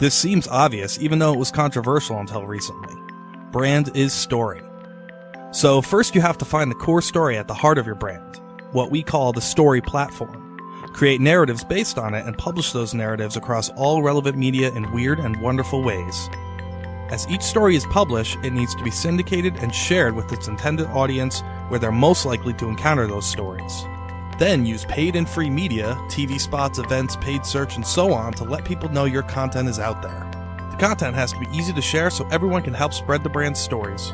This seems obvious, even though it was controversial until recently. Brand is story. So first you have to find the core story at the heart of your brand, what we call the story platform. Create narratives based on it and publish those narratives across all relevant media in weird and wonderful ways. As each story is published, it needs to be syndicated and shared with its intended audience where they're most likely to encounter those stories. Then use paid and free media, TV spots, events, paid search, and so on to let people know your content is out there. The content has to be easy to share so everyone can help spread the brand's stories.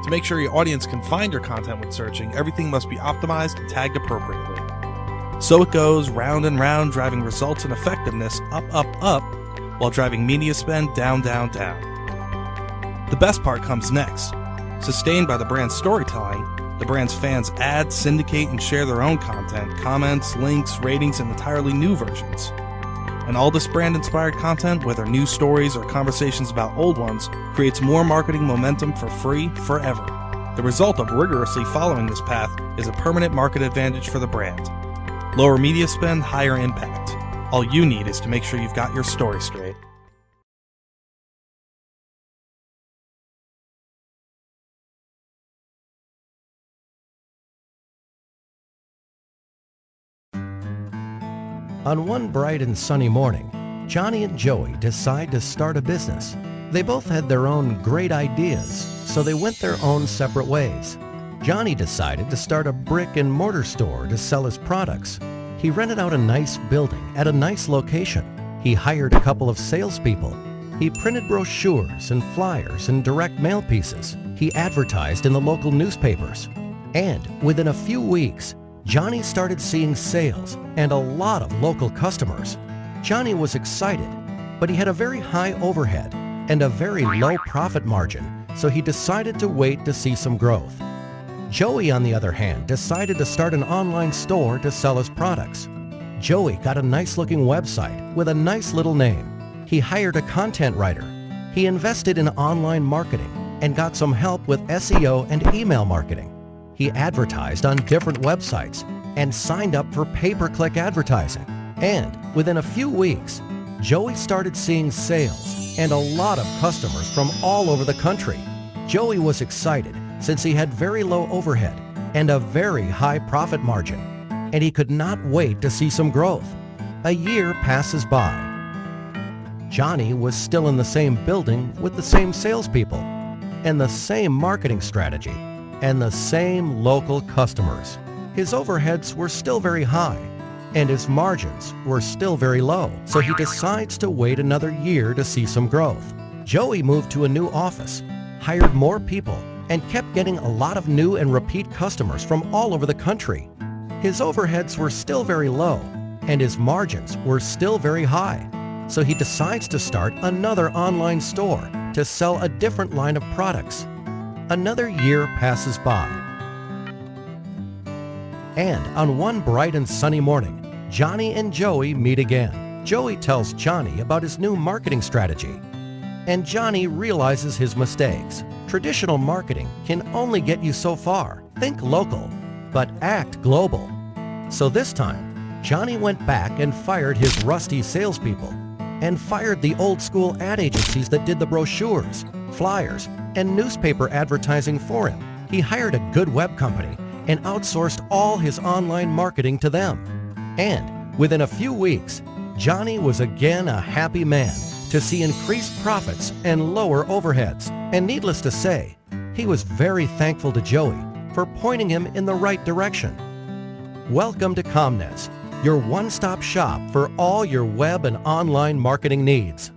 To make sure your audience can find your content when searching, everything must be optimized and tagged appropriately. So it goes round and round, driving results and effectiveness up, up, up, while driving media spend down, down, down. The best part comes next. Sustained by the brand's storytelling, the brand's fans add, syndicate, and share their own content, comments, links, ratings, and entirely new versions. And all this brand-inspired content, whether new stories or conversations about old ones, creates more marketing momentum for free forever. The result of rigorously following this path is a permanent market advantage for the brand. Lower media spend, higher impact. All you need is to make sure you've got your story straight. On one bright and sunny morning, Johnny and Joey decide to start a business. They both had their own great ideas, so they went their own separate ways. Johnny decided to start a brick and mortar store to sell his products. He rented out a nice building at a nice location. He hired a couple of salespeople. He printed brochures and flyers and direct mail pieces. He advertised in the local newspapers. And within a few weeks, Johnny started seeing sales and a lot of local customers. Johnny was excited, but he had a very high overhead and a very low profit margin, so he decided to wait to see some growth. Joey, on the other hand, decided to start an online store to sell his products. Joey got a nice-looking website with a nice little name. He hired a content writer. He invested in online marketing and got some help with SEO and email marketing. He advertised on different websites and signed up for pay-per-click advertising. And within a few weeks, Joey started seeing sales and a lot of customers from all over the country. Joey was excited since he had very low overhead and a very high profit margin, and he could not wait to see some growth. A year passes by. Johnny was still in the same building with the same salespeople and the same marketing strategy and the same local customers. His overheads were still very high and his margins were still very low, so he decides to wait another year to see some growth. Joey moved to a new office, hired more people, and kept getting a lot of new and repeat customers from all over the country. His overheads were still very low and his margins were still very high, so he decides to start another online store to sell a different line of products. Another year passes by. And on one bright and sunny morning, Johnny and Joey meet again. Joey tells Johnny about his new marketing strategy, and Johnny realizes his mistakes. Traditional marketing can only get you so far. Think local, but act global. So this time, Johnny went back and fired his rusty salespeople and fired the old school ad agencies that did the brochures, flyers, and newspaper advertising for him. He hired a good web company and outsourced all his online marketing to them. And within a few weeks, Johnny was again a happy man to see increased profits and lower overheads. And needless to say, he was very thankful to Joey for pointing him in the right direction. Welcome to ComNets, your one-stop shop for all your web and online marketing needs.